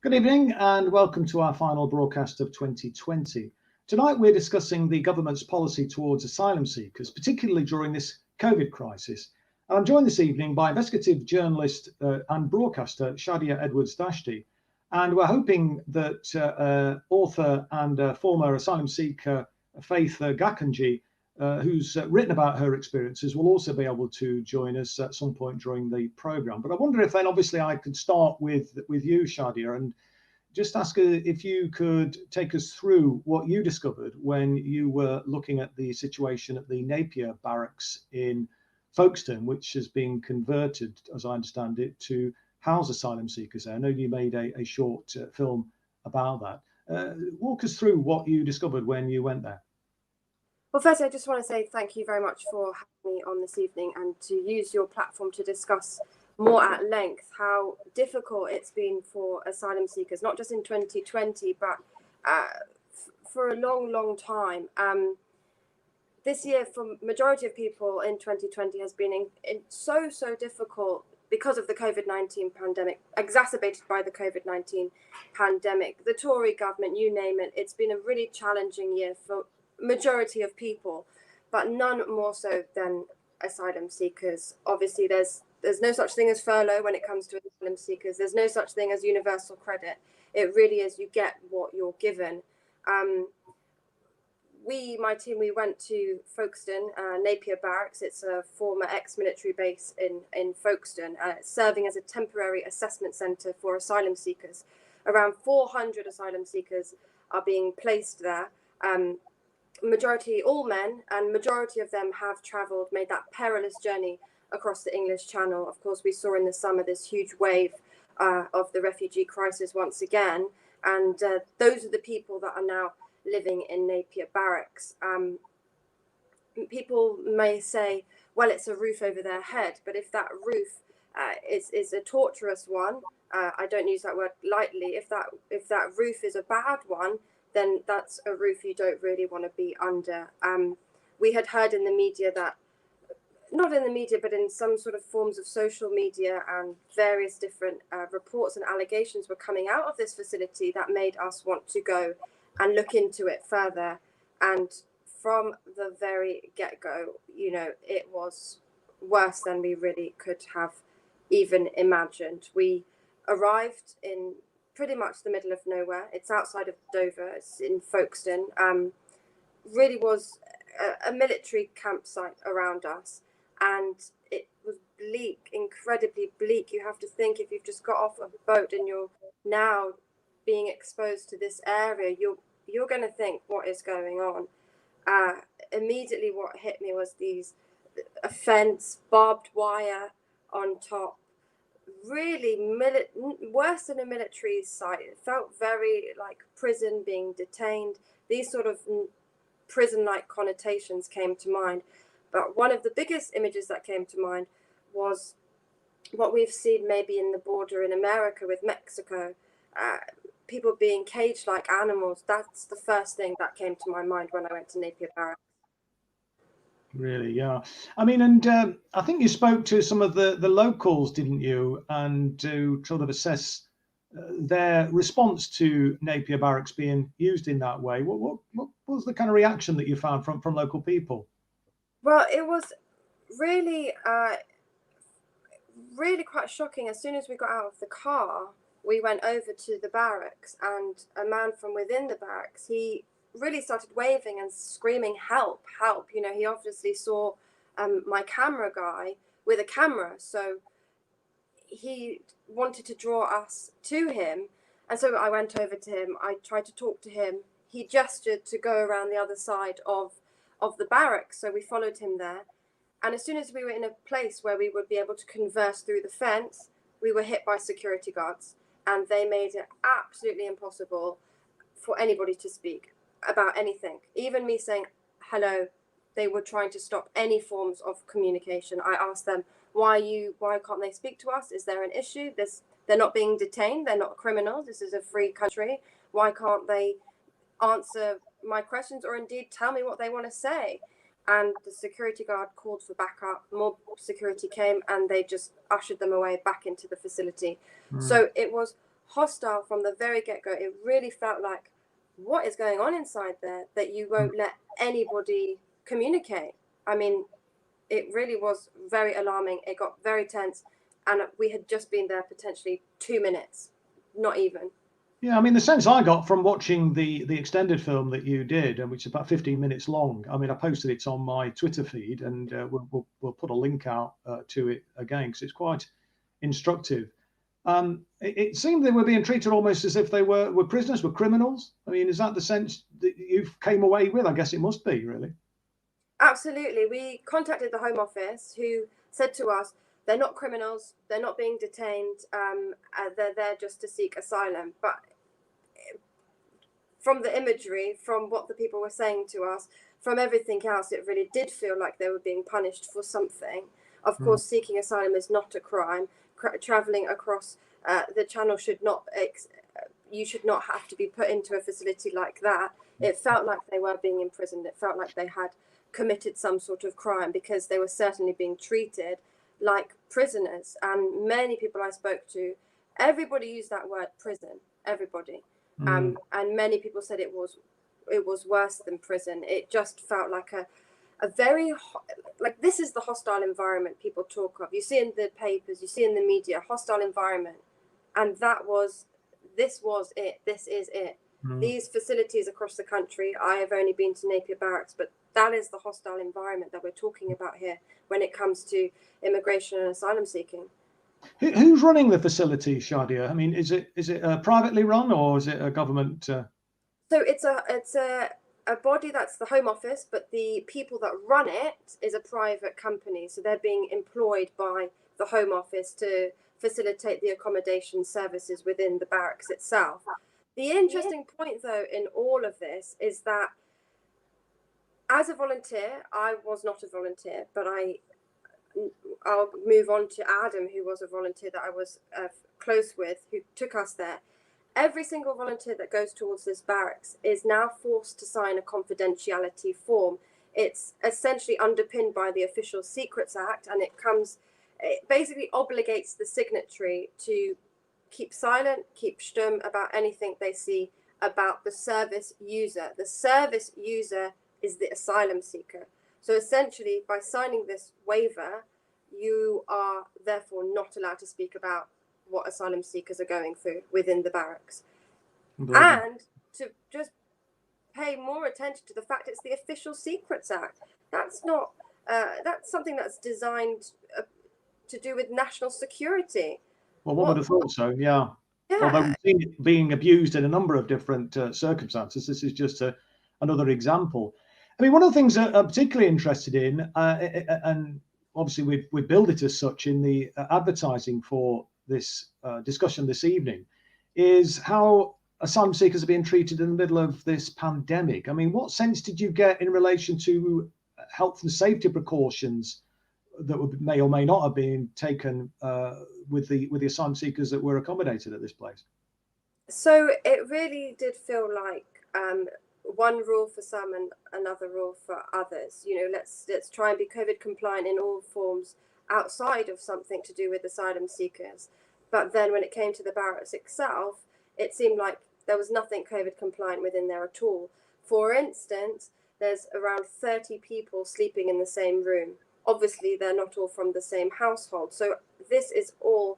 Good evening and welcome to our final broadcast of 2020. Tonight we're discussing the government's policy towards asylum seekers, particularly during this COVID crisis. And I'm joined this evening by investigative journalist and broadcaster Shadia Edwards-Dashti. And we're hoping that author and former asylum seeker Faith Gakanje, who's written about her experiences, will also be able to join us at some point during the programme. But I wonder if then obviously I could start with you, Shadia, and just ask if you could take us through what you discovered when you were looking at the situation at the Napier barracks in Folkestone, which has been converted, as I understand it, to house asylum seekers there. I know you made a short film about that. Walk us through what you discovered when you went there. Well, firstly, I just want to say thank you very much for having me on this evening and to use your platform to discuss more at length how difficult it's been for asylum seekers, not just in 2020, but for a long time. This year, for majority of people in 2020, has been so difficult because of the COVID-19 pandemic, exacerbated by the COVID-19 pandemic. The Tory government, you name it, it's been a really challenging year for majority of people, but none more so than asylum seekers. Obviously, there's no such thing as furlough when it comes to asylum seekers. There's no such thing as universal credit. It really is, you get what you're given. My team, we went to Folkestone, Napier Barracks. It's a former ex-military base in Folkestone, serving as a temporary assessment centre for asylum seekers. Around 400 asylum seekers are being placed there. Majority all men, and majority of them have travelled, made that perilous journey across the English Channel. Of course, we saw in the summer this huge wave of the refugee crisis once again, and those are the people that are now living in Napier Barracks. People may say, well, it's a roof over their head, but if that roof is a torturous one, I don't use that word lightly, if that roof is a bad one, then that's a roof you don't really want to be under. We had heard in the media that, not in the media, but in some sort of forms of social media, and various different reports and allegations were coming out of this facility that made us want to go and look into it further. And from the very get-go, it was worse than we really could have even imagined. We arrived in pretty much the middle of nowhere. It's outside of Dover. It's in Folkestone. Really was a military campsite around us, and it was bleak, incredibly bleak. You have to think, if you've just got off a boat and you're now being exposed to this area, you're going to think, what is going on? Immediately, what hit me was a fence, barbed wire on top. Really worse than a military site. It felt very like prison, being detained. These sort of prison-like connotations came to mind. But one of the biggest images that came to mind was what we've seen maybe in the border in America with Mexico. People being caged like animals. That's the first thing that came to my mind when I went to Napier Barracks. Really, yeah. I mean, and I think you spoke to some of the locals, didn't you? And to sort of assess their response to Napier Barracks being used in that way. What was the kind of reaction that you found from local people? Well, it was really, really quite shocking. As soon as we got out of the car, we went over to the barracks, and a man from within the barracks, he really started waving and screaming, help, help. He obviously saw my camera guy with a camera, so he wanted to draw us to him. And so I went over to him. I tried to talk to him. He gestured to go around the other side of the barracks, so we followed him there. And as soon as we were in a place where we would be able to converse through the fence, we were hit by security guards, and they made it absolutely impossible for anybody to speak about anything. Even me saying hello, they were trying to stop any forms of communication. I asked them, why can't they speak to us? Is there an issue? They're not being detained. They're not criminals. This is a free country. Why can't they answer my questions, or indeed tell me what they want to say? And the security guard called for backup. More security came, and they just ushered them away back into the facility. So it was hostile from the very get-go. It really felt like, what is going on inside there that you won't let anybody communicate? I mean, it really was very alarming. It got very tense, and we had just been there potentially 2 minutes, not even. Yeah, I mean, the sense I got from watching the extended film that you did, and which is about 15 minutes long. I mean, I posted it on my Twitter feed, and we'll put a link out to it again because it's quite instructive. It seemed they were being treated almost as if they were prisoners, were criminals. I mean, is that the sense that you came away with? I guess it must be, really. Absolutely. We contacted the Home Office, who said to us, they're not criminals, they're not being detained, they're there just to seek asylum. But from the imagery, from what the people were saying to us, from everything else, it really did feel like they were being punished for something. Of course, seeking asylum is not a crime. Traveling across the channel should not, you should not have to be put into a facility like that. It felt like they were being imprisoned. It felt like they had committed some sort of crime, because they were certainly being treated like prisoners. And many people I spoke to, everybody used that word prison, everybody. And many people said it was worse than prison. It just felt like a very, like, this is the hostile environment people talk of. You see in the papers, you see in the media, hostile environment. And this was it. This is it. These facilities across the country, I have only been to Napier Barracks, but that is the hostile environment that we're talking about here when it comes to immigration and asylum seeking. Who's running the facility, Shadia? I mean, is it privately run, or is it a government? So it's a body that's the Home Office, but the people that run it is a private company. So they're being employed by the Home Office to facilitate the accommodation services within the barracks itself. The interesting point, though, in all of this is that as a volunteer, I was not a volunteer, but I'll move on to Adam, who was a volunteer that I was close with, who took us there. Every single volunteer that goes towards this barracks is now forced to sign a confidentiality form. It's essentially underpinned by the Official Secrets Act, and it basically obligates the signatory to keep silent, keep stum about anything they see about the service user. The service user is the asylum seeker. So essentially, by signing this waiver, you are therefore not allowed to speak about what asylum seekers are going through within the barracks. And to just pay more attention to the fact it's the Official Secrets Act. That's not, that's something that's designed to do with national security. Well, one would have thought so, yeah. Although we've seen it being abused in a number of different circumstances, this is just another example. I mean, one of the things that I'm particularly interested in, and obviously we build it as such in the advertising for this discussion this evening, is how asylum seekers are being treated in the middle of this pandemic. I mean, what sense did you get in relation to health and safety precautions that may or may not have been taken with the asylum seekers that were accommodated at this place? So it really did feel like one rule for some and another rule for others. You know, let's try and be COVID compliant in all forms outside of something to do with asylum seekers. But then when it came to the barracks itself, it seemed like there was nothing COVID compliant within there at all. For instance, there's around 30 people sleeping in the same room. Obviously, they're not all from the same household. So this is all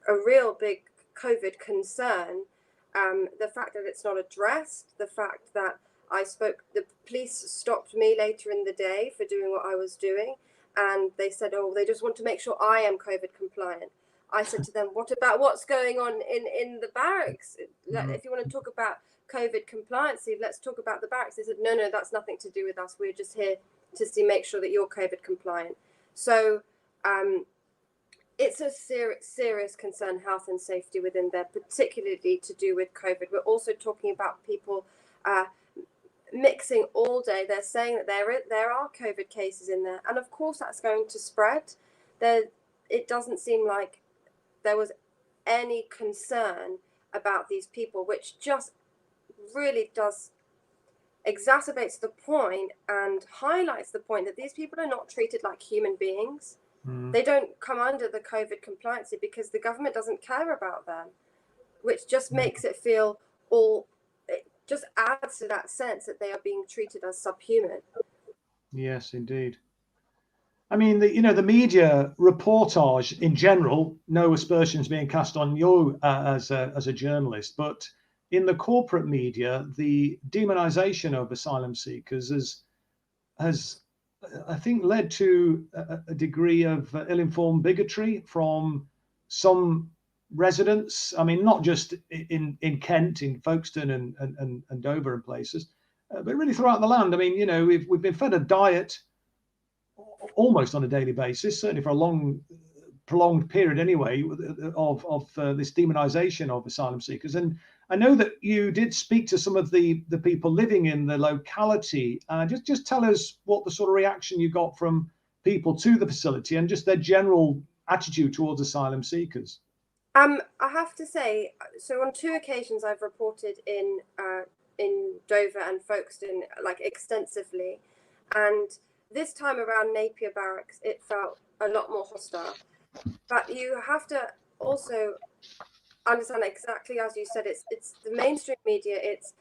a real big COVID concern. The fact that it's not addressed, the fact that the police stopped me later in the day for doing what I was doing. And they said, oh, they just want to make sure I am COVID compliant. I said to them, what about what's going on in the barracks? If you want to talk about COVID compliancy, let's talk about the barracks. They said, no, that's nothing to do with us. We're just here to make sure that you're COVID compliant. So it's a serious concern, health and safety within there, particularly to do with COVID. We're also talking about people mixing all day. They're saying that there are COVID cases in there. And of course, that's going to spread. It doesn't seem like there was any concern about these people, which just really does exacerbates the point and highlights the point that these people are not treated like human beings. They don't come under the COVID compliancy because the government doesn't care about them. which just makes it feel it just adds to that sense that they are being treated as subhuman. Yes, indeed. I mean, the media reportage in general, no aspersions being cast on you as a journalist, but in the corporate media, the demonization of asylum seekers has I think, led to a degree of ill-informed bigotry from some residents. I mean, not just in Kent, in Folkestone and Dover and places, but really throughout the land. I mean, we've been fed a diet almost on a daily basis, certainly for a long, prolonged period anyway, of this demonization of asylum seekers. And I know that you did speak to some of the people living in the locality. Just tell us what the sort of reaction you got from people to the facility and just their general attitude towards asylum seekers. I have to say, so on 2 occasions I've reported in Dover and Folkestone, like, extensively, and this time around Napier Barracks, it felt a lot more hostile. But you have to also understand, exactly as you said, it's the mainstream media, it's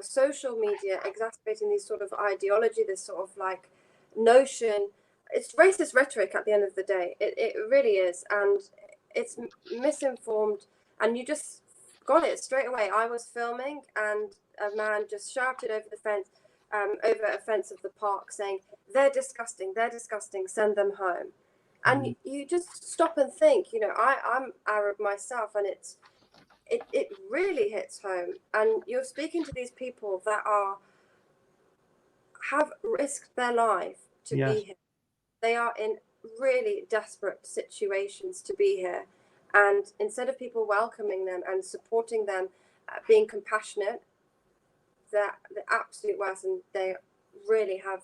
social media exacerbating these sort of ideology, this sort of like notion. It's racist rhetoric at the end of the day. It really is, and it's misinformed, and you just got it straight away. I was filming, and a man just shouted over the fence, over a fence of the park, saying, they're disgusting, send them home. And you just stop and think, I'm Arab myself, and it really hits home. And you're speaking to these people that have risked their life to be here. They are in really desperate situations to be here. And instead of people welcoming them and supporting them, being compassionate, the absolute worst. And they really have,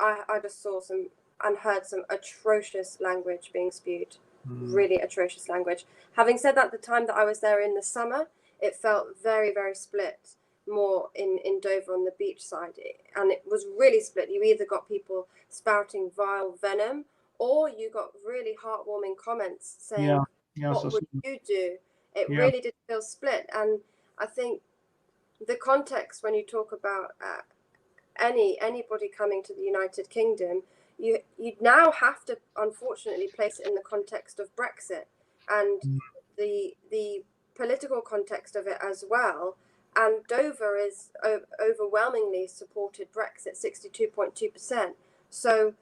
I just saw some and heard some atrocious language being spewed, really atrocious language. Having said that, the time that I was there in the summer, it felt very, very split, more in Dover on the beach side. And it was really split. You either got people spouting vile venom, or you got really heartwarming comments saying, what would you do? It really did feel split. And I think the context, when you talk about anybody coming to the United Kingdom, you now have to, unfortunately, place it in the context of Brexit and the political context of it as well. And Dover is overwhelmingly supported Brexit, 62.2%. So,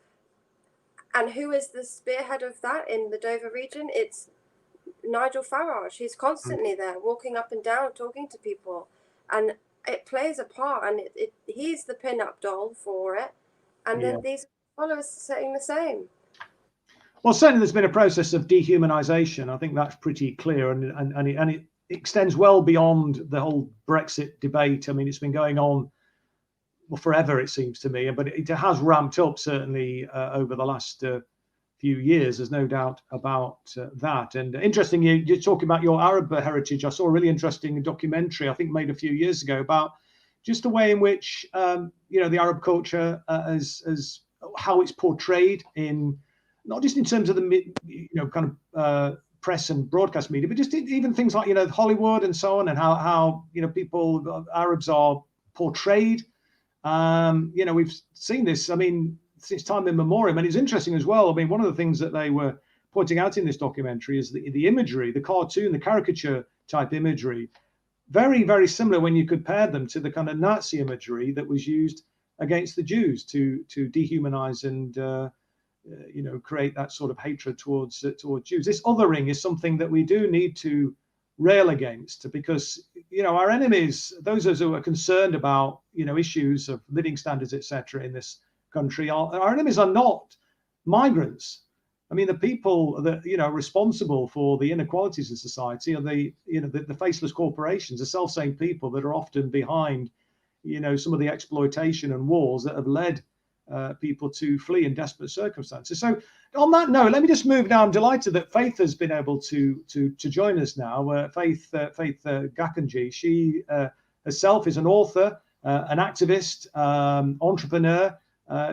and who is the spearhead of that in the Dover region? It's Nigel Farage. He's constantly there, walking up and down, talking to people, and it plays a part. And he's the pin-up doll for it. And then these followers saying the same. Well, certainly there's been a process of dehumanization. I think that's pretty clear, and it extends well beyond the whole Brexit debate. I mean, it's been going on forever, it seems to me, but it has ramped up certainly over the last few years. There's no doubt about that. And interesting, you're talking about your Arab heritage. I saw a really interesting documentary, I think made a few years ago, about just the way in which the Arab culture as how it's portrayed in, not just in terms of the kind of press and broadcast media, but just even things like Hollywood and so on, and how people, Arabs, are portrayed. We've seen this, I mean, since time immemorial. And it's interesting as well. I mean, one of the things that they were pointing out in this documentary is the imagery, the cartoon, the caricature type imagery, very, very similar when you compare them to the kind of Nazi imagery that was used against the Jews to dehumanize and create that sort of hatred towards Jews. This othering is something that we do need to rail against, because our enemies, those of us who are concerned about issues of living standards, etc., in this country, our enemies are not migrants. I mean, the people that are responsible for the inequalities in society are the faceless corporations, the self-same people that are often behind some of the exploitation and wars that have led people to flee in desperate circumstances. So on that note, let me just move now. I'm delighted that Faith has been able to join us now. Faith Gakanje, she herself is an author, an activist, entrepreneur.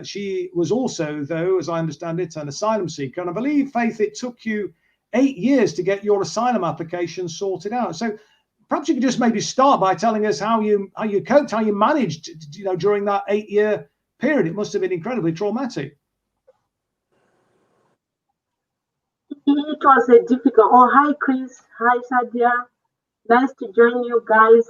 She was also, though, as I understand it, an asylum seeker. And I believe, Faith, it took you 8 years to get your asylum application sorted out. So perhaps you could just maybe start by telling us how you coped, how you managed, during that 8-year period. It must have been incredibly traumatic. It was a difficult. Oh, hi, Chris. Hi, Shadia. Nice to join you guys.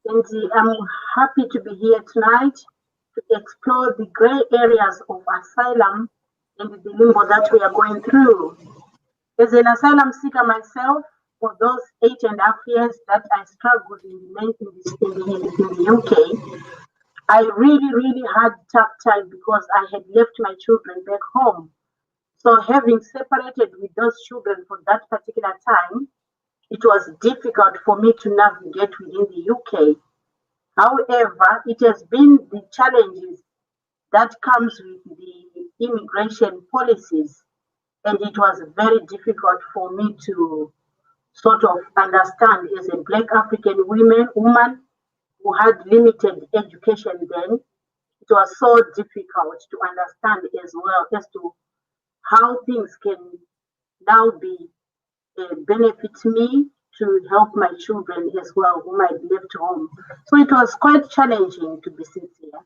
And I'm happy to be here tonight to explore the gray areas of asylum and the limbo that we are going through. As an asylum seeker myself, for those 8.5 years that I struggled in the UK, I really had a tough time because I had left my children back home. So having separated with those children for that particular time, it was difficult for me to navigate within the UK. However, it has been the challenges that comes with the immigration policies, and it was very difficult for me to sort of understand as a Black African woman who had limited education then. It was so difficult to understand as well as to how things can now be benefit me to help my children as well who might be left home. So it was quite challenging, to be sincere.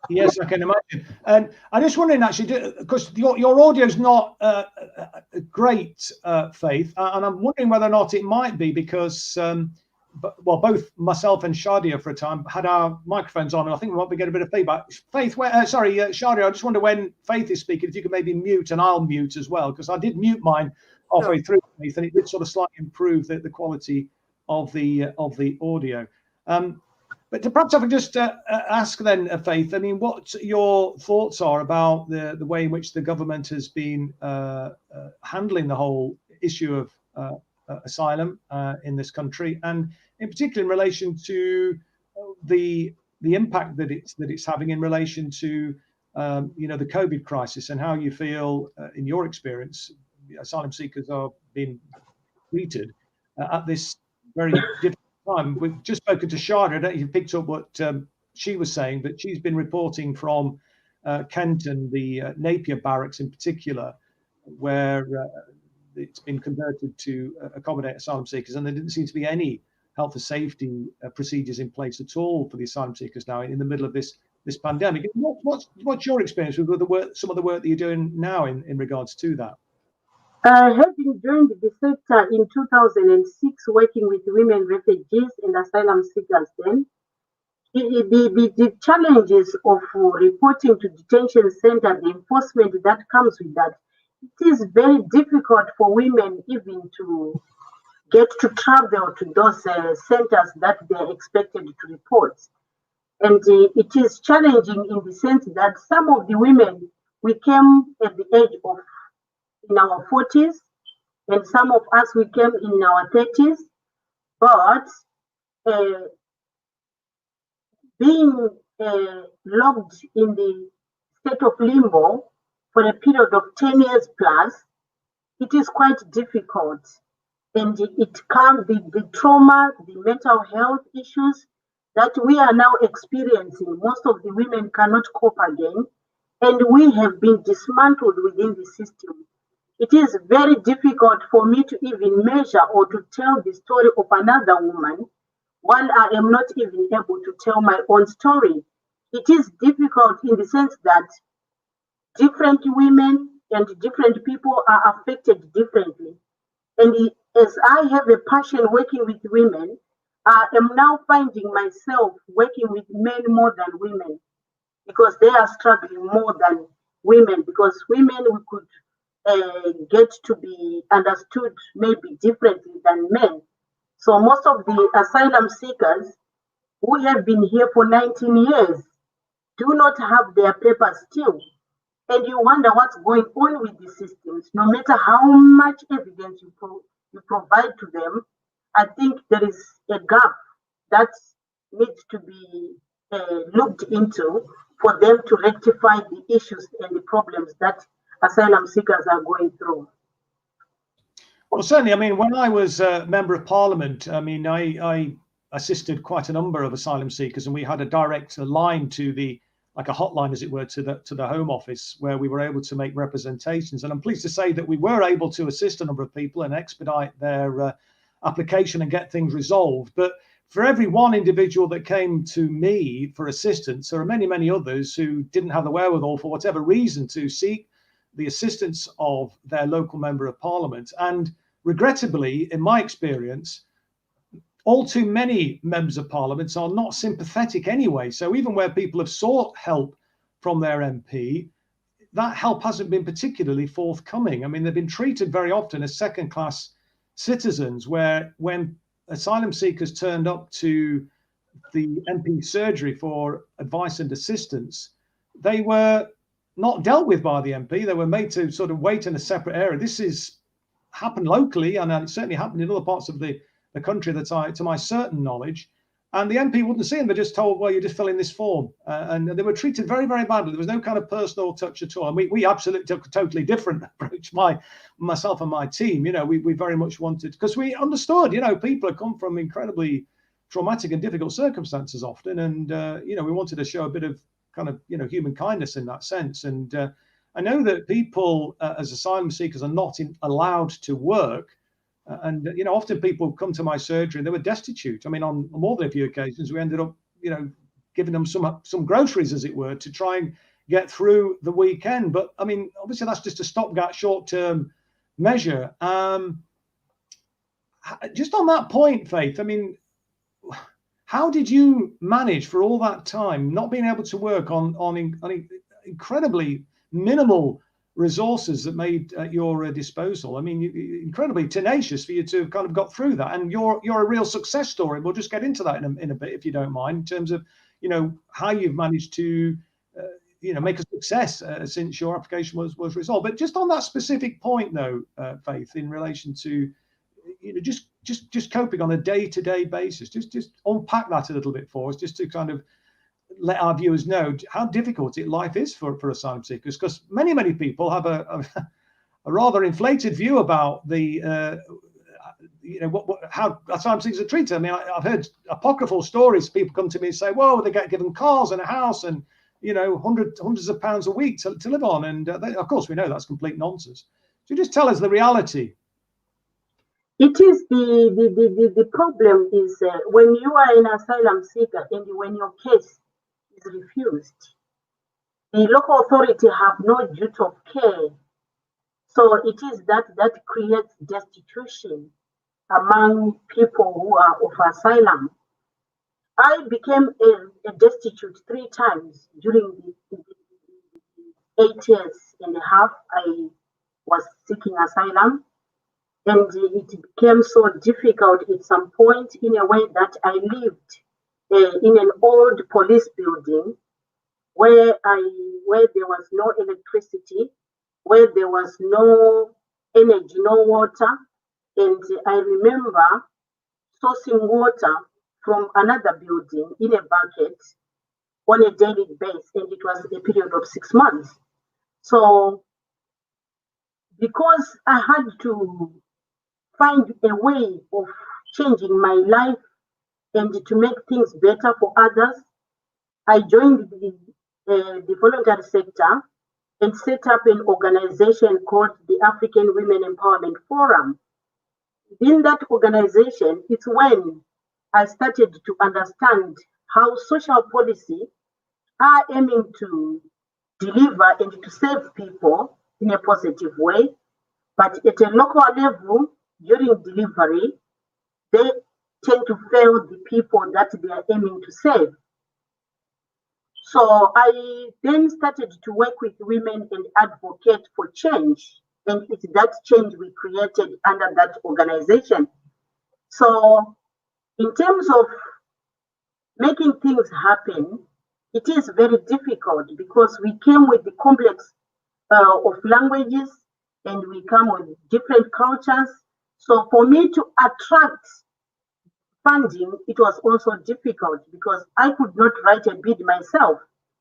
Yes, I can imagine. And I'm just wondering, actually, because your audio is not great, Faith, and I'm wondering whether or not it might be because, well, both myself and Shadia for a time had our microphones on, and I think we might be getting a bit of feedback. Faith, Shadia, I just wonder when Faith is speaking, if you could maybe mute, and I'll mute as well, because I did mute mine halfway through, Faith, and it did sort of slightly improve the quality of the audio. But perhaps I could just ask then, Faith, I mean, what your thoughts are about the way in which the government has been handling the whole issue of asylum in this country, and in particular in relation to the impact that it's having in relation to the COVID crisis, and how you feel, in your experience, asylum seekers are being treated at this very difficult time. We've just spoken to Shadia. I don't know if you picked up what she was saying, but she's been reporting from Kent and the Napier barracks in particular, where it's been converted to accommodate asylum seekers, and there didn't seem to be any health and safety procedures in place at all for the asylum seekers now in the middle of this pandemic. What's your experience with some of the work that you're doing now in regards to that? Having joined the sector in 2006, working with women refugees and asylum seekers then, the challenges of reporting to detention center, the enforcement that comes with that, it is very difficult for women even to get to travel to those centers that they are expected to report. And it is challenging in the sense that some of the women, we came at the age of in our 40s, and some of us we came in our 30s, but being locked in the state of limbo for a period of 10 years plus, it is quite difficult. And it can be the trauma, the mental health issues that we are now experiencing. Most of the women cannot cope again, and we have been dismantled within the system. It is very difficult for me to even measure or to tell the story of another woman while I am not even able to tell my own story. It is difficult in the sense that different women and different people are affected differently. And as I have a passion working with women, I am now finding myself working with men more than women, because they are struggling more than women, because women we could get to be understood maybe differently than men. So most of the asylum seekers who have been here for 19 years do not have their papers still. And you wonder what's going on with the systems. No matter how much evidence you provide to them, I think there is a gap that needs to be looked into for them to rectify the issues and the problems that asylum seekers are going through. Well, certainly, I mean, when I was a member of parliament, I mean, I assisted quite a number of asylum seekers, and we had a direct line to like a hotline, as it were, to the Home Office, where we were able to make representations. And I'm pleased to say that we were able to assist a number of people and expedite their application and get things resolved. But for every one individual that came to me for assistance, there are many, many others who didn't have the wherewithal for whatever reason to seek the assistance of their local member of parliament. And regrettably, in my experience, all too many members of parliament are not sympathetic anyway. So even where people have sought help from their MP, that help hasn't been particularly forthcoming. I mean, they've been treated very often as second-class citizens, where when asylum seekers turned up to the MP surgery for advice and assistance, they were not dealt with by the MP. They were made to sort of wait in a separate area. This is happened locally, and it certainly happened in other parts of the country to my certain knowledge. And the MP wouldn't see them. They're just told, well, you're just filling this form. And they were treated very, very badly. There was no kind of personal touch at all. And we absolutely took a totally different approach, myself and my team. You know, we very much wanted, because we understood, you know, people have come from incredibly traumatic and difficult circumstances often. And, you know, we wanted to show a bit of kind of, you know, human kindness in that sense. And I know that people as asylum seekers are not allowed to work. And, you know, often people come to my surgery and they were destitute. I mean, on more than a few occasions, we ended up, you know, giving them some groceries, as it were, to try and get through the weekend. But I mean, obviously, that's just a stopgap short-term measure. Just on that point, Faith, I mean, how did you manage for all that time not being able to work on incredibly minimal resources that made at your disposal? I mean, incredibly tenacious for you to have kind of got through that, and you're a real success story. We'll just get into that in a bit, if you don't mind, in terms of, you know, how you've managed to you know, make a success since your application was resolved. But just on that specific point, though, Faith, in relation to, you know, just coping on a day-to-day basis, just unpack that a little bit for us, just to kind of let our viewers know how difficult life is for asylum seekers, because many people have a rather inflated view about the you know, how asylum seekers are treated. I mean, I've heard apocryphal stories. People come to me and say, "Whoa, they get given cars and a house and, you know, hundreds of pounds a week to live on," and of course we know that's complete nonsense. So just tell us the reality. It is the problem is when you are an asylum seeker and when your case is refused, the local authority have no duty of care. So it is that creates destitution among people who are of asylum. I became a destitute 3 times during the 8 years and a half I was seeking asylum. And it became so difficult at some point, in a way that I lived in an old police building where there was no electricity, where there was no energy, no water. And I remember sourcing water from another building in a bucket on a daily basis, and it was a period of 6 months. So because I had to find a way of changing my life and to make things better for others, I joined the voluntary sector and set up an organization called the African Women Empowerment Forum. In that organization, it's when I started to understand how social policy are aiming to deliver and to save people in a positive way, but at a local level, during delivery, they tend to fail the people that they are aiming to save. So I then started to work with women and advocate for change. And it's that change we created under that organization. So in terms of making things happen, it is very difficult because we came with the complex of languages and we come with different cultures. So for me to attract funding, it was also difficult because I could not write a bid myself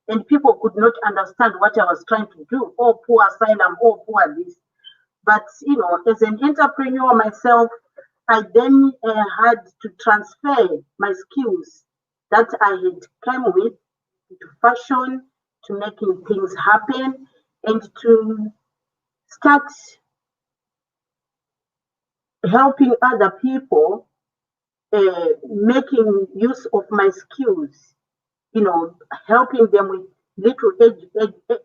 and people could not understand what I was trying to do. Oh, poor asylum, oh, poor this. But, you know, as an entrepreneur myself, I then had to transfer my skills that I had come with to fashion, to making things happen, and to start helping other people, making use of my skills, helping them with little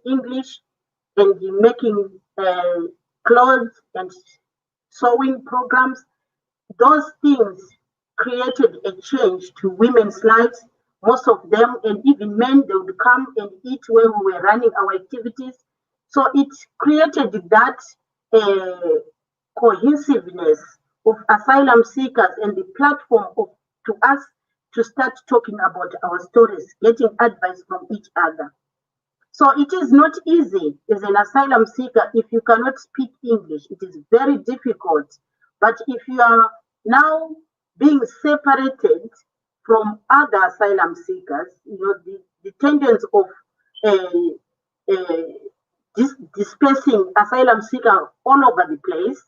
English, and making clothes and sewing programs. Those things created a change to women's lives. Most of them, and even men, they would come and eat when we were running our activities. So it created that cohesiveness of asylum seekers and the platform to us to start talking about our stories, getting advice from each other. So it is not easy as an asylum seeker if you cannot speak English. It is very difficult. But if you are now being separated from other asylum seekers, the tendency of dispersing asylum seekers all over the place,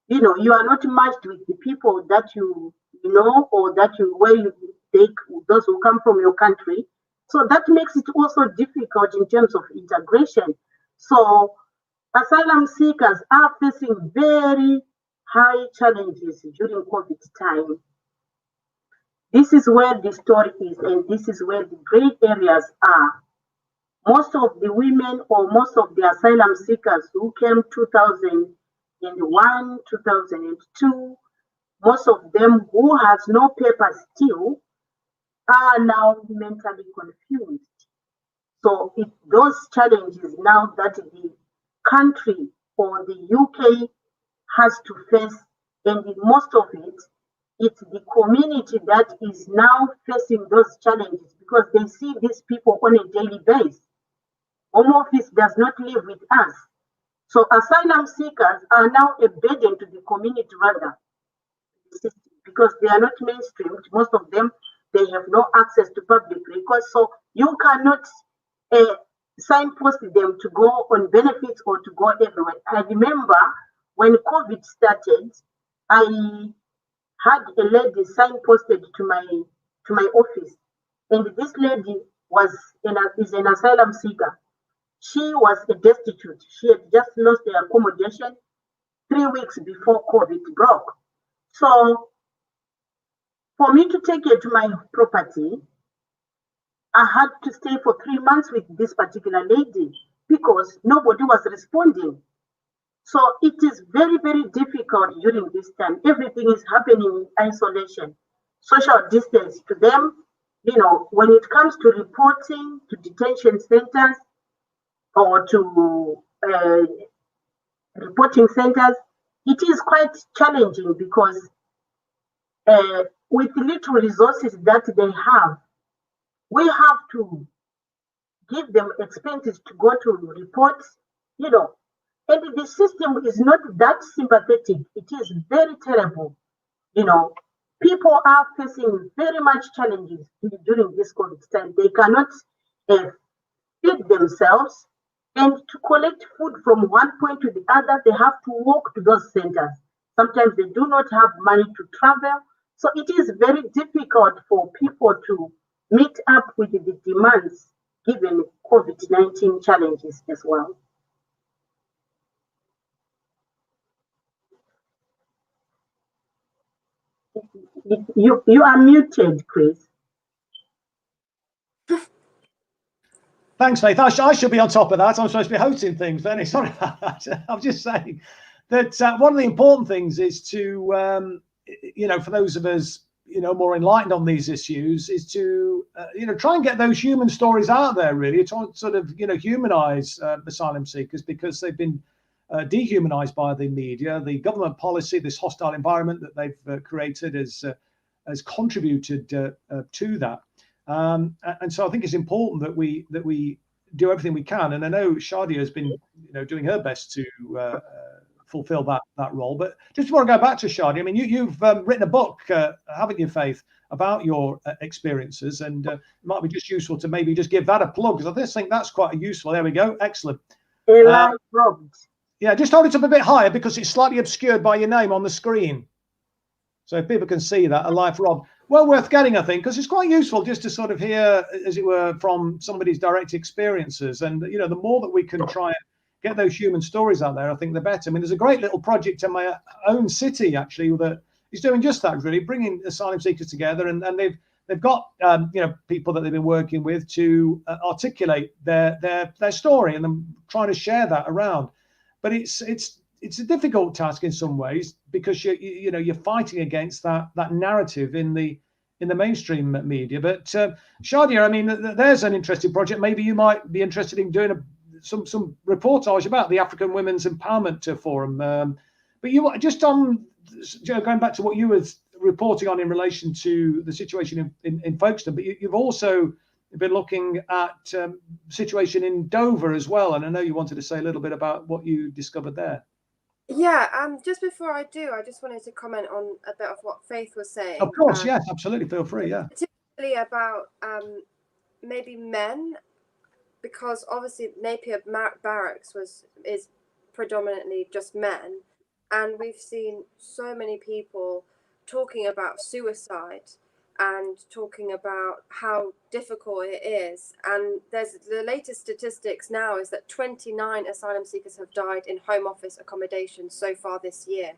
you are not matched with the people that you know, or that where you take those who come from your country. So that makes it also difficult in terms of integration. So asylum seekers are facing very high challenges during COVID time. This is where the story is, and this is where the gray areas are. Most of the women, or most of the asylum seekers who came 2001, 2002, most of them who has no papers still are now mentally confused. So those challenges now that the country or the UK has to face, and most of it's the community that is now facing those challenges because they see these people on a daily basis. Home Office does not live with us. So asylum seekers are now a burden to the community rather, because they are not mainstreamed. Most of them, they have no access to public records. So you cannot signpost them to go on benefits or to go everywhere. I remember when COVID started, I had a lady signposted to my office, and this lady is an asylum seeker. She was a destitute. She had just lost her accommodation 3 weeks before COVID broke. So for me to take her to my property, I had to stay for 3 months with this particular lady because nobody was responding. So it is very, very difficult during this time. Everything is happening in isolation, social distance to them. When it comes to reporting to detention centers or to reporting centers, it is quite challenging because with little resources that they have, we have to give them expenses to go to report, and the system is not that sympathetic. It is very terrible. People are facing very much challenges during this COVID time. They cannot feed themselves, and to collect food from one point to the other, they have to walk to those centers. Sometimes they do not have money to travel. So it is very difficult for people to meet up with the demands given COVID-19 challenges as well. You are muted, Chris. Thanks, Faith. I should be on top of that. I'm supposed to be hosting things. Benny, sorry about that. I'm just saying that one of the important things is to, for those of us, more enlightened on these issues, is to, try and get those human stories out there, really, to sort of, humanize asylum seekers, because they've been dehumanized by the media. The government policy, this hostile environment that they've created has contributed to that. And so I think it's important that we do everything we can. And I know Shadia has been, doing her best to fulfill that role. But just before I go back to Shadia, I mean, you've written a book, haven't you, Faith, about your experiences, and it might be just useful to maybe just give that a plug, because I just think that's quite useful. There we go. Excellent. Yeah, just hold it up a bit higher because it's slightly obscured by your name on the screen. So if people can see that, A Life Robbed. Well worth getting, I think, because it's quite useful just to sort of hear, as it were, from somebody's direct experiences. And, the more that we can try and get those human stories out there, I think the better. I mean, there's a great little project in my own city actually that is doing just that, really, bringing asylum seekers together, and they've got people that they've been working with to articulate their story, and then trying to share that around. But it's a difficult task in some ways, because you're fighting against that narrative in the mainstream media. But Shadia, I mean, there's an interesting project. Maybe you might be interested in doing some reportage about the African Women's Empowerment Forum. But you just on going back to what you were reporting on in relation to the situation in Folkestone, but you've also been looking at situation in Dover as well, and I know you wanted to say a little bit about what you discovered there. Yeah, just before I do, I just wanted to comment on a bit of what Faith was saying. Of course, yes, absolutely, feel free. Yeah, particularly about maybe men, because obviously Napier Barracks is predominantly just men, and we've seen so many people talking about suicide and talking about how difficult it is. And there's the latest statistics now is that 29 asylum seekers have died in Home Office accommodation so far this year.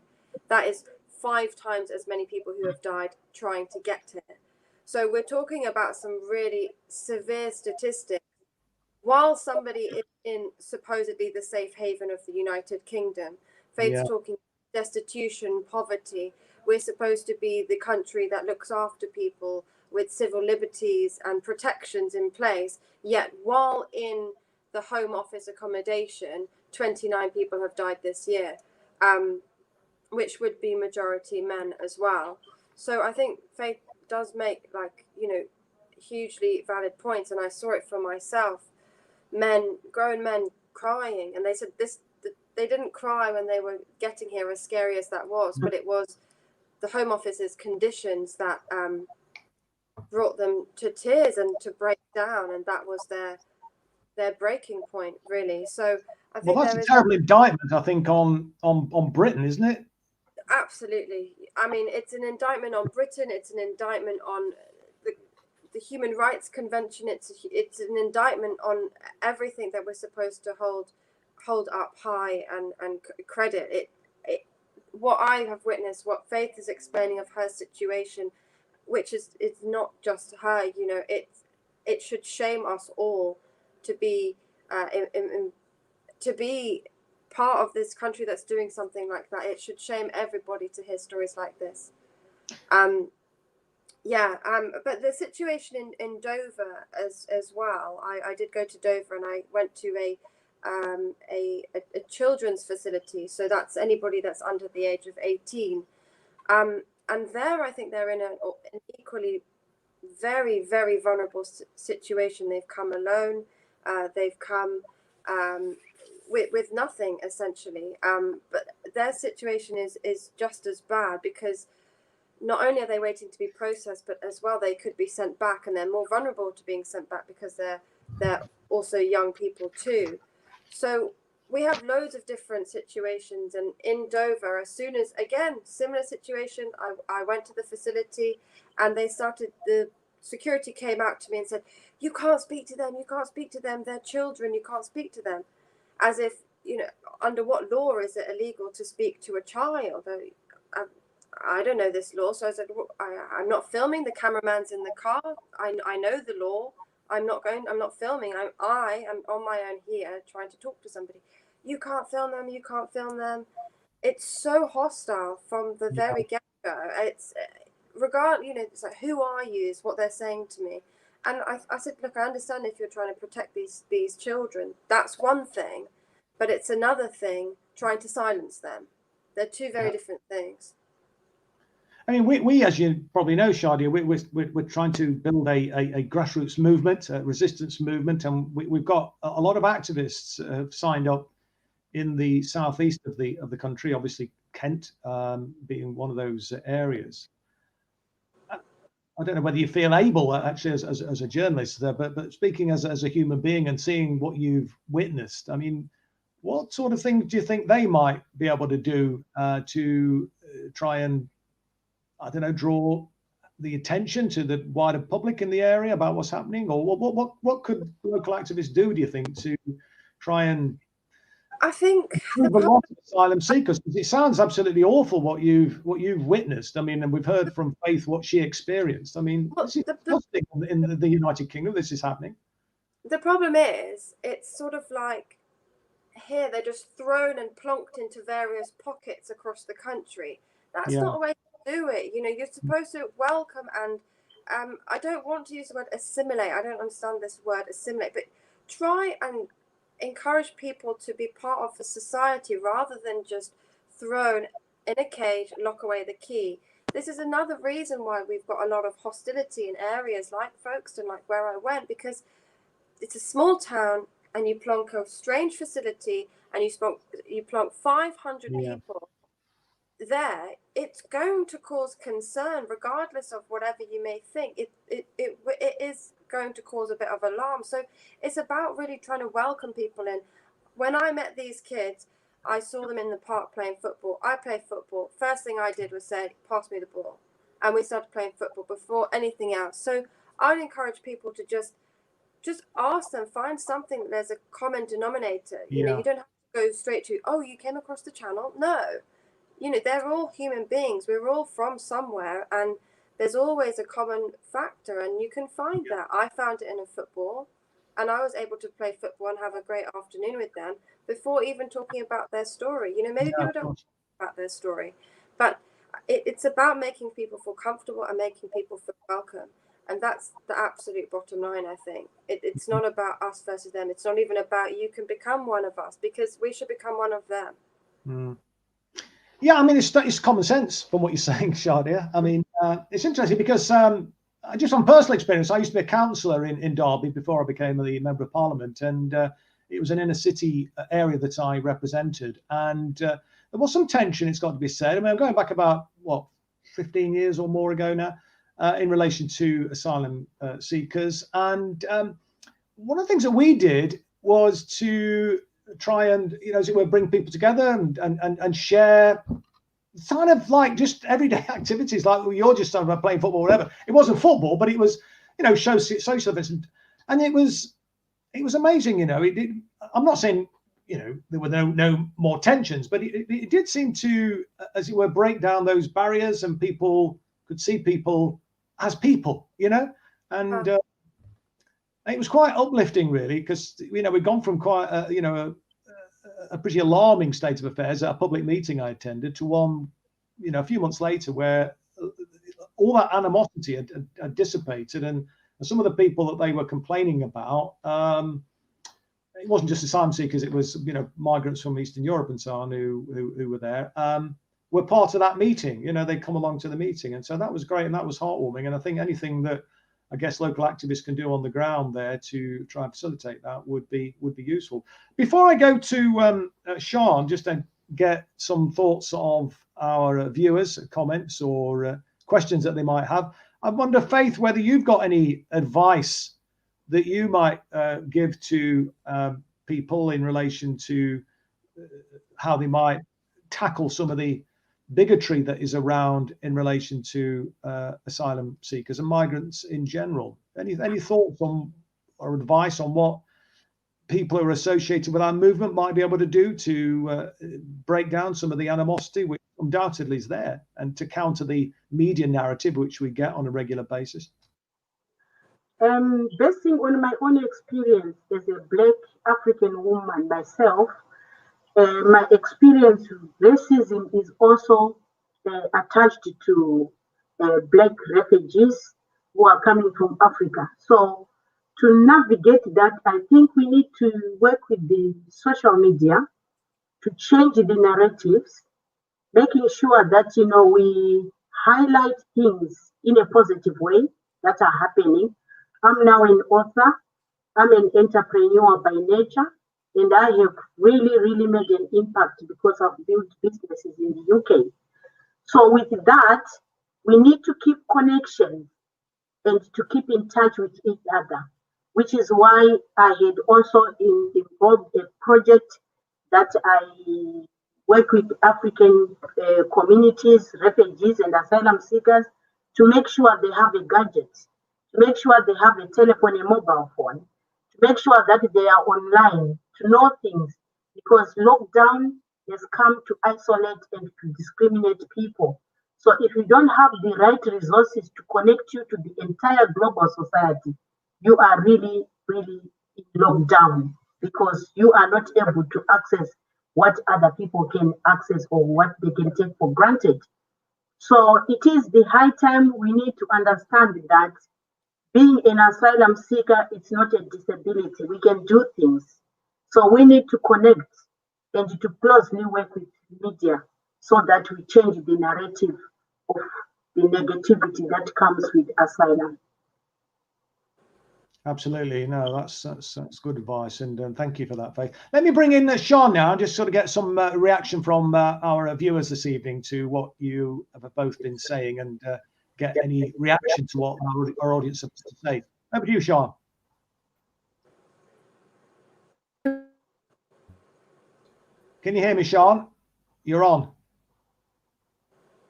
That is 5 times as many people who have died trying to get here. So we're talking about some really severe statistics. While somebody is in supposedly the safe haven of the United Kingdom, Faith's talking destitution, poverty. We're supposed to be the country that looks after people with civil liberties and protections in place. Yet while in the Home Office accommodation, 29 people have died this year, which would be majority men as well. So I think Faith does make hugely valid points, and I saw it for myself. Grown men crying, and they said they didn't cry when they were getting here, as scary as that was, but it was the Home Office's conditions that brought them to tears and to break down, and that was their breaking point, really. So I think that's a terrible indictment, I think, on Britain, isn't it? Absolutely. I mean, it's an indictment on Britain. It's an indictment on the Human Rights Convention. It's an indictment on everything that we're supposed to hold up high and credit. What I have witnessed, what Faith is explaining of her situation, which is not just her, it should shame us all to be part of this country that's doing something like that. It should shame everybody to hear stories like this. But the situation in Dover as well. I did go to Dover, and I went to a children's facility. So that's anybody that's under the age of 18. And there, I think they're in an equally very, very vulnerable situation. They've come alone. They've come with nothing, essentially. But their situation is just as bad, because not only are they waiting to be processed, but as well they could be sent back, and they're more vulnerable to being sent back because they're also young people too. So we have loads of different situations, and in Dover, as soon as, again, similar situation, I went to the facility, and the security came out to me and said, you can't speak to them, they're children, you can't speak to them. As if, under what law is it illegal to speak to a child? I don't know this law. So I said, I'm not filming, the cameraman's in the car, I know the law, I'm not filming, I am on my own here trying to talk to somebody. You can't film them. It's so hostile from the very get-go. It's it's like, who are you, is what they're saying to me. And I said, look, I understand if you're trying to protect these children, that's one thing, but it's another thing trying to silence them. They're two very different things. I mean, we as you probably know, Shadia, we're trying to build a grassroots movement, a resistance movement, and we've got a lot of activists have signed up in the southeast of the country, obviously Kent being one of those areas. I don't know whether you feel able, actually, as a journalist, but speaking as a human being and seeing what you've witnessed, I mean, what sort of things do you think they might be able to do to try and, I don't know, draw the attention to the wider public in the area about what's happening? Or what could local activists do you think, to try and I think A lot of asylum seekers, because it sounds absolutely awful what you've witnessed. I mean, and we've heard from Faith what she experienced. I mean, well, this is disgusting in the United Kingdom. This is happening. the problem is, it's sort of like here they're just thrown and plonked into various pockets across the country. That's not a way to do it. You know, you're supposed to welcome and I don't want to use the word assimilate. I don't understand this word assimilate, but try and encourage people to be part of the society rather than just thrown in a cage, lock away the key. This is another reason why we've got a lot of hostility in areas like Folkestone, like where I went, because it's a small town and you plonk a strange facility and you plonk 500 people there. It's going to cause concern regardless of whatever you may think. It is going to cause a bit of alarm. So it's about really trying to welcome people in. When I met these kids, I saw them in the park playing football. I play football. First thing I did was say, pass me the ball. And we started playing football before anything else. So I'd encourage people to just ask them, find something that there's a common denominator. You know, you don't have to go straight to, oh, you came across the channel. No, you know, they're all human beings. We're all from somewhere, and there's always a common factor, and you can find that. I found it in a football, and I was able to play football and have a great afternoon with them before even talking about their story. You know, maybe people don't talk about their story, but it's about making people feel comfortable and making people feel welcome. And that's the absolute bottom line, I think. It's not about us versus them. It's not even about you can become one of us, because we should become one of them. Yeah, I mean, it's common sense from what you're saying, Shadia. I mean, it's interesting because just from personal experience, I used to be a councillor in Derby before I became a member of Parliament, and it was an inner city area that I represented. And there was some tension, it's got to be said. I mean, I'm going back about, 15 years or more ago now. In relation to asylum seekers. And one of the things that we did was to try and, as it were, bring people together and share kind of like just everyday activities, like you're just talking about playing football or whatever. It wasn't football, but it was, social events. And it was amazing, I'm not saying, there were no more tensions, but it did seem to, as it were, break down those barriers, and people could see people as people, and it was quite uplifting, really, because we'd gone from quite a pretty alarming state of affairs at a public meeting I attended to one, a few months later, where all that animosity had dissipated, and some of the people that they were complaining about, it wasn't just asylum seekers; it was migrants from Eastern Europe and so on who were there. Were part of that meeting. They come along to the meeting, and so that was great, and that was heartwarming. And I think anything that I guess local activists can do on the ground there to try and facilitate that would be useful. Before I go to Sean, just to get some thoughts of our viewers, comments or questions that they might have, I wonder, Faith, whether you've got any advice that you might give to people in relation to how they might tackle some of the bigotry that is around in relation to asylum seekers and migrants in general. Any thoughts on or advice on what people who are associated with our movement might be able to do to break down some of the animosity which undoubtedly is there, and to counter the media narrative which we get on a regular basis? Basing on my own experience as a Black African woman myself, my experience with racism is also attached to Black refugees who are coming from Africa. So to navigate that, I think we need to work with the social media to change the narratives, making sure that, we highlight things in a positive way that are happening. I'm now an author. I'm an entrepreneur by nature, and I have really, really made an impact because I've built businesses in the UK. So with that, we need to keep connection and to keep in touch with each other, which is why I had also involved a project that I work with African communities, refugees and asylum seekers, to make sure they have a gadget, to make sure they have a telephone, a mobile phone, to make sure that they are online, to know things, because lockdown has come to isolate and to discriminate people. So if you don't have the right resources to connect you to the entire global society, you are really, really in lockdown because you are not able to access what other people can access or what they can take for granted. So it is the high time we need to understand that being an asylum seeker, it's not a disability. We can do things. So we need to connect and to closely work with media so that we change the narrative of the negativity that comes with asylum. Absolutely. No, that's good advice. And thank you for that, Faith. Let me bring in Sean now and just sort of get some reaction from our viewers this evening to what you have both been saying and get any reaction to what our audience has to say. Over to you, Sean. Can you hear me, Sean? You're on.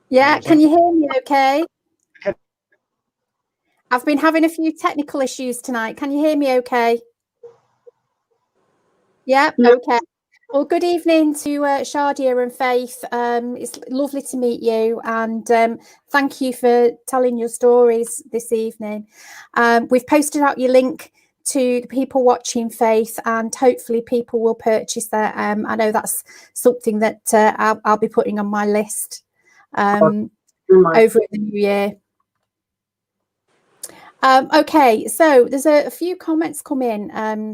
Yeah, can you hear me okay? I've been having a few technical issues tonight. Can you hear me okay? Yeah, okay. Well, good evening to Shadia and Faith. It's lovely to meet you, and thank you for telling your stories this evening. We've posted out your link to the people watching, Faith, and hopefully people will purchase that. I know that's something that I'll be putting on my list over the new year. Okay, so there's a few comments come in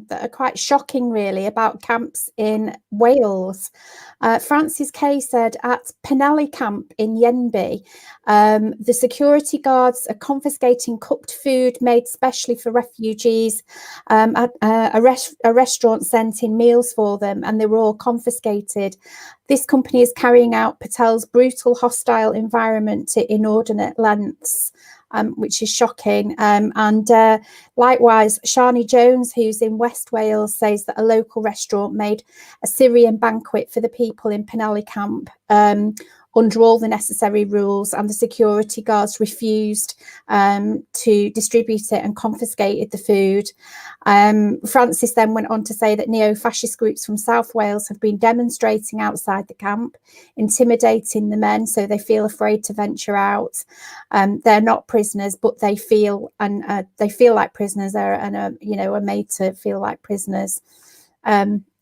that are quite shocking, really, about camps in Wales. Francis Kay said, at Penally camp in Yenby, the security guards are confiscating cooked food made specially for refugees. A restaurant sent in meals for them, and they were all confiscated. This company is carrying out Patel's brutal, hostile environment to inordinate lengths. Which is shocking. And likewise, Shani Jones, who's in West Wales, says that a local restaurant made a Syrian banquet for the people in Penally camp under all the necessary rules, and the security guards refused to distribute it and confiscated the food. Francis then went on to say that neo-fascist groups from South Wales have been demonstrating outside the camp, intimidating the men so they feel afraid to venture out. They're not prisoners, but they feel like prisoners and are made to feel like prisoners,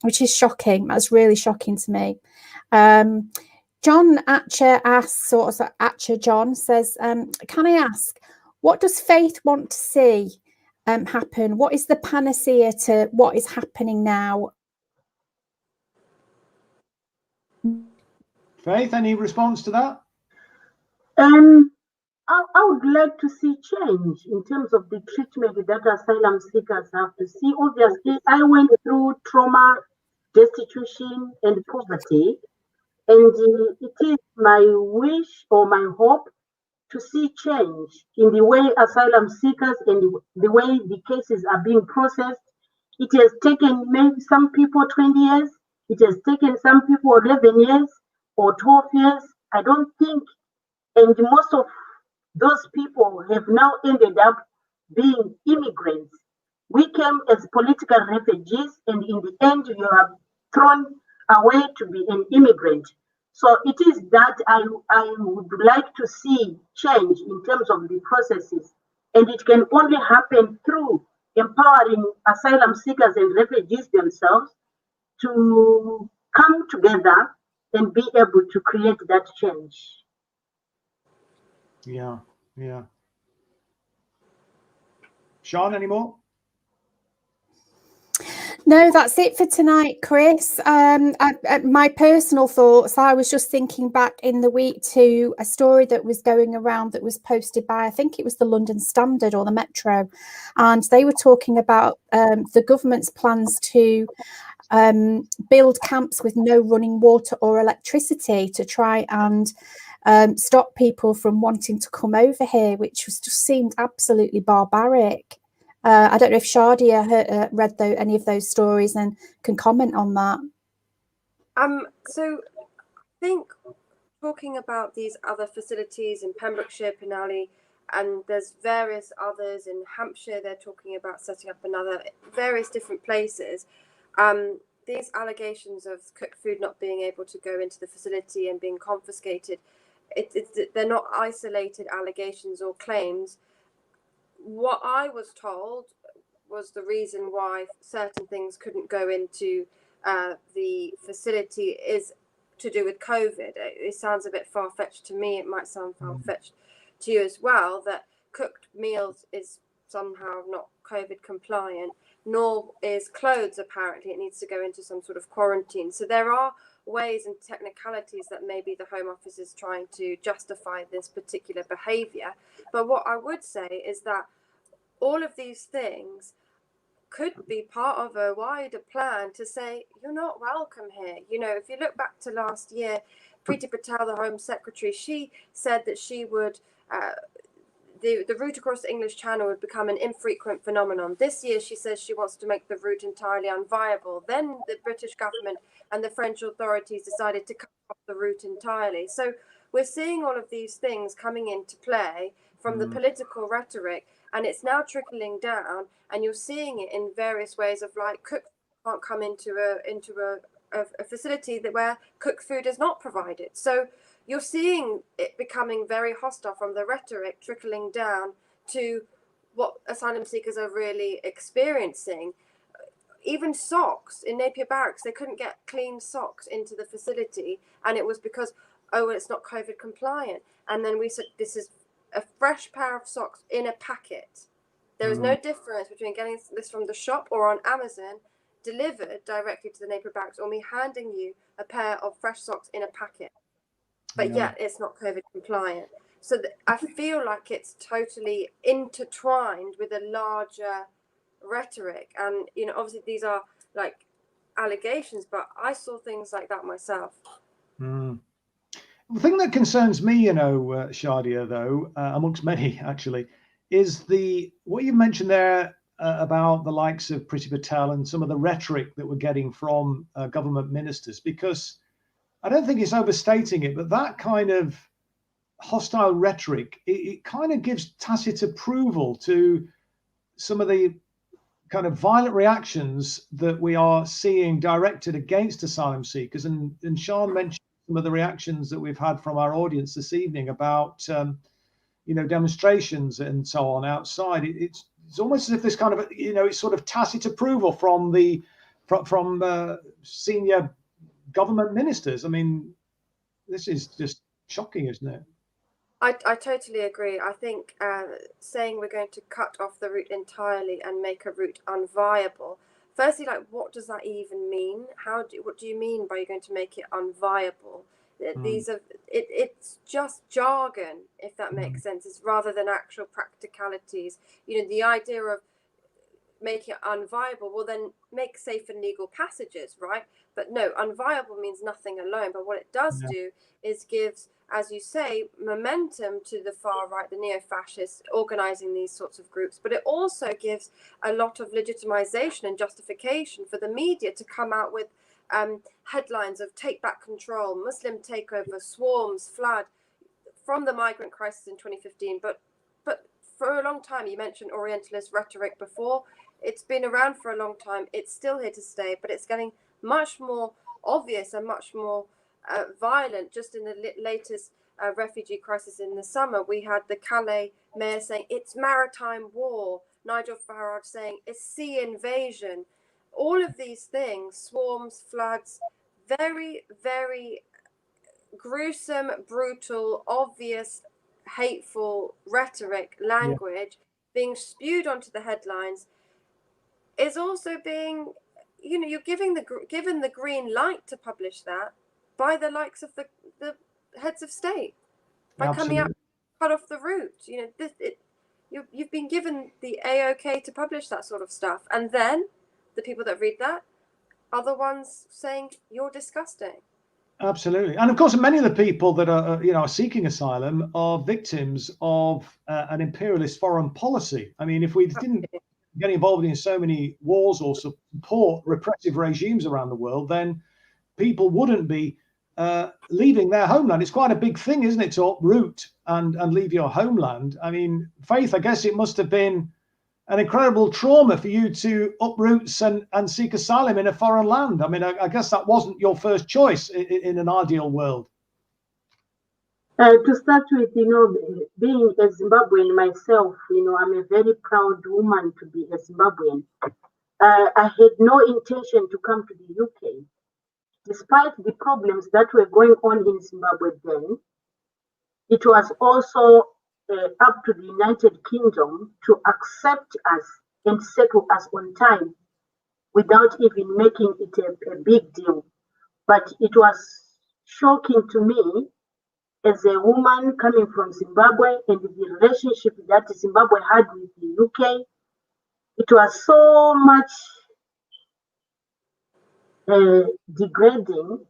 which is shocking. That's really shocking to me. John Atcher asks, or Atcher John says, can I ask, what does Faith want to see happen? What is the panacea to what is happening now? Faith, any response to that? I would like to see change in terms of the treatment that asylum seekers have to see. Obviously, I went through trauma, destitution, and poverty. And it is my wish or my hope to see change in the way asylum seekers and the way the cases are being processed. It has taken maybe some people 20 years. It has taken some people 11 years or 12 years. I don't think, and most of those people have now ended up being immigrants. We came as political refugees, and in the end, you are thrown away to be an immigrant. So it is that I would like to see change in terms of the processes, and it can only happen through empowering asylum seekers and refugees themselves to come together and be able to create that change. Yeah. Sean, any more? No, that's it for tonight, Chris. My personal thoughts, I was just thinking back in the week to a story that was going around that was posted by, I think it was the London Standard or the Metro, and they were talking about the government's plans to build camps with no running water or electricity to try and stop people from wanting to come over here, which just seemed absolutely barbaric. I don't know if Shadia read any of those stories and can comment on that. So I think talking about these other facilities in Pembrokeshire, Penally, and there's various others in Hampshire, they're talking about setting up various different places. these allegations of cooked food not being able to go into the facility and being confiscated, they're not isolated allegations or claims. What I was told was the reason why certain things couldn't go into the facility is to do with COVID. It sounds a bit far-fetched to me. It might sound far-fetched to you as well, that cooked meals is somehow not COVID compliant, nor is clothes. Apparently it needs to go into some sort of quarantine. So there are ways and technicalities that maybe the Home Office is trying to justify this particular behaviour. But what I would say is that all of these things could be part of a wider plan to say you're not welcome here. You know, if you look back to last year, Priti Patel, the Home Secretary, she said that she would the route across the English Channel would become an infrequent phenomenon. This year, she says she wants to make the route entirely unviable. Then the British government and the French authorities decided to cut off the route entirely. So we're seeing all of these things coming into play from the political rhetoric, and it's now trickling down, and you're seeing it in various ways of like cooked can't come into a facility where cooked food is not provided. So you're seeing it becoming very hostile from the rhetoric trickling down to what asylum seekers are really experiencing. Even socks in Napier Barracks, they couldn't get clean socks into the facility, and it was because, oh, it's not COVID compliant. And then we said, this is a fresh pair of socks in a packet. There is no difference between getting this from the shop or on Amazon, delivered directly to the Napier Barracks, or me handing you a pair of fresh socks in a packet. But yet it's not COVID compliant. So I feel like it's totally intertwined with a larger rhetoric. And, you know, obviously these are like allegations, but I saw things like that myself. The thing that concerns me, you know, Shadia, though, amongst many actually, is what you mentioned there about the likes of Priti Patel and some of the rhetoric that we're getting from government ministers, because I don't think it's overstating it, but that kind of hostile rhetoric, it kind of gives tacit approval to some of the kind of violent reactions that we are seeing directed against asylum seekers. And Sian mentioned some of the reactions that we've had from our audience this evening about, you know, demonstrations and so on outside. It's almost as if this kind of, you know, it's sort of tacit approval from senior government ministers. I mean, this is just shocking, isn't it? I totally agree. I think saying we're going to cut off the route entirely and make a route unviable. Firstly, like, what does that even mean? What do you mean by you're going to make it unviable? These are it's just jargon, if that makes sense. It's rather than actual practicalities. You know, the idea of making it unviable, well then make safe and legal passages, right? But no, unviable means nothing alone. But what it does do is gives, as you say, momentum to the far right, the neo-fascists organizing these sorts of groups. But it also gives a lot of legitimization and justification for the media to come out with headlines of take back control, Muslim takeover, swarms, flood, from the migrant crisis in 2015. But for a long time, you mentioned Orientalist rhetoric before. It's been around for a long time. It's still here to stay, but it's getting much more obvious and much more violent. Just in the latest refugee crisis in the summer, we had the Calais mayor saying it's maritime war, Nigel Farage saying it's sea invasion. All of these things, swarms, floods, very, very gruesome, brutal, obvious, hateful rhetoric, language being spewed onto the headlines, is also being, you know, you're given the green light to publish that by the likes of the heads of state by coming out, cut off the route. You know, you've been given the AOK to publish that sort of stuff, and then the people that read that are the ones saying you're disgusting. Absolutely. And of course, many of the people that are, you know, are seeking asylum are victims of an imperialist foreign policy. I mean, if we didn't get involved in so many wars or support repressive regimes around the world, then people wouldn't be leaving their homeland. It's quite a big thing, isn't it, to uproot and leave your homeland. I mean, Faith, I guess it must have been an incredible trauma for you to uproot and seek asylum in a foreign land. I mean, I guess that wasn't your first choice in an ideal world. To start with, being a Zimbabwean myself, I'm a very proud woman to be a Zimbabwean. I had no intention to come to the UK. Despite the problems that were going on in Zimbabwe then, it was also up to the United Kingdom to accept us and settle us on time without even making it a big deal. But it was shocking to me as a woman coming from Zimbabwe and the relationship that Zimbabwe had with the UK. It was so much degrading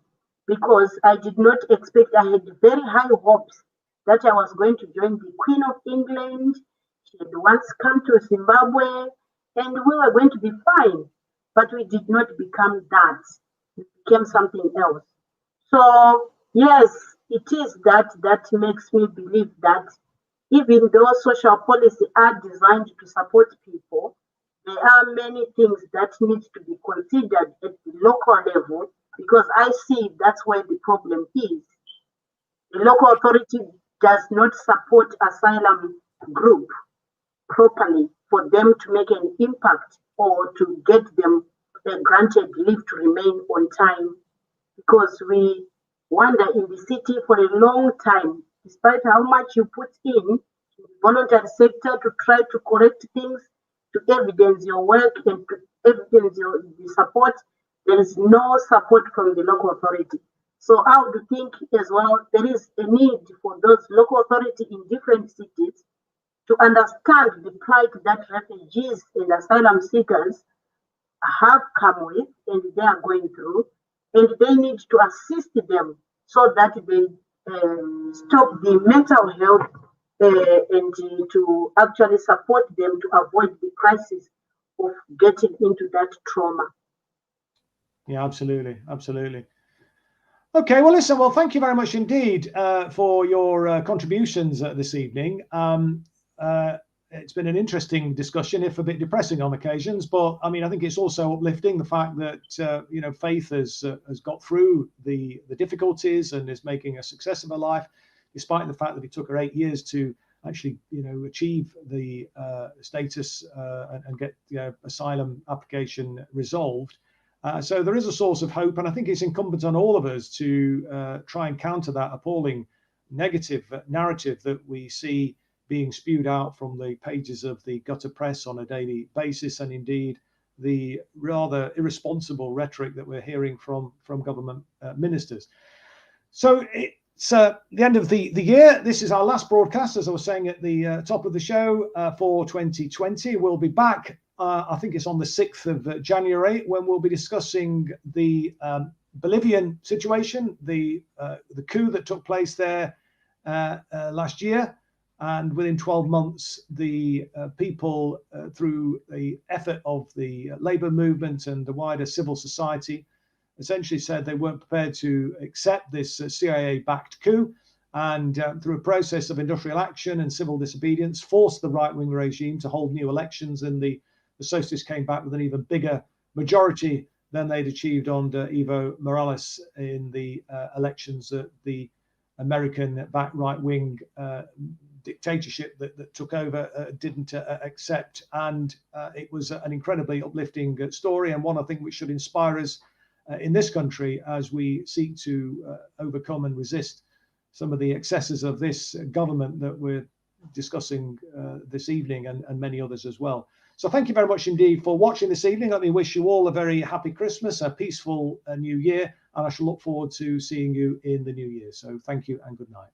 because I did not expect. I had very high hopes that I was going to join the Queen of England. She had once come to Zimbabwe and we were going to be fine, but we did not become that. It became something else. So yes, it is that makes me believe that even though social policy are designed to support people, there are many things that need to be considered at the local level, because I see that's where the problem is. The local authority does not support asylum group properly for them to make an impact or to get them granted leave to remain on time, because we wander in the city for a long time, despite how much you put in the voluntary sector to try to correct things, to evidence your work and to evidence the support. There is no support from the local authority. So I would think as well, there is a need for those local authorities in different cities to understand the plight that refugees and asylum seekers have come with and they are going through, and they need to assist them so that they stop the mental health and to actually support them to avoid the crisis of getting into that trauma. Yeah, absolutely. Okay, well, listen, thank you very much indeed for your contributions this evening. It's been an interesting discussion, if a bit depressing on occasions, but I mean, I think it's also uplifting the fact that Faith has got through the difficulties and is making a success of her life, despite the fact that it took her 8 years to actually achieve the status and get the asylum application resolved. So there is a source of hope, and I think it's incumbent on all of us to try and counter that appalling negative narrative that we see being spewed out from the pages of the gutter press on a daily basis, and indeed the rather irresponsible rhetoric that we're hearing from government ministers. So it's the end of the year. This is our last broadcast, as I was saying at the top of the show, for 2020. We'll be back, I think it's on the 6th of January, when we'll be discussing the Bolivian situation, the coup that took place there last year. And within 12 months, the people, through the effort of the labor movement and the wider civil society, essentially said they weren't prepared to accept this CIA-backed coup, and through a process of industrial action and civil disobedience, forced the right-wing regime to hold new elections, and the socialists came back with an even bigger majority than they'd achieved under Evo Morales in the elections that the American-backed right-wing dictatorship that took over didn't accept. And it was an incredibly uplifting story, and one I think which should inspire us in this country as we seek to overcome and resist some of the excesses of this government that we're discussing this evening, and many others as well. So thank you very much indeed for watching this evening. Let me wish you all a very happy Christmas, a peaceful new year, and I shall look forward to seeing you in the new year. So thank you and good night.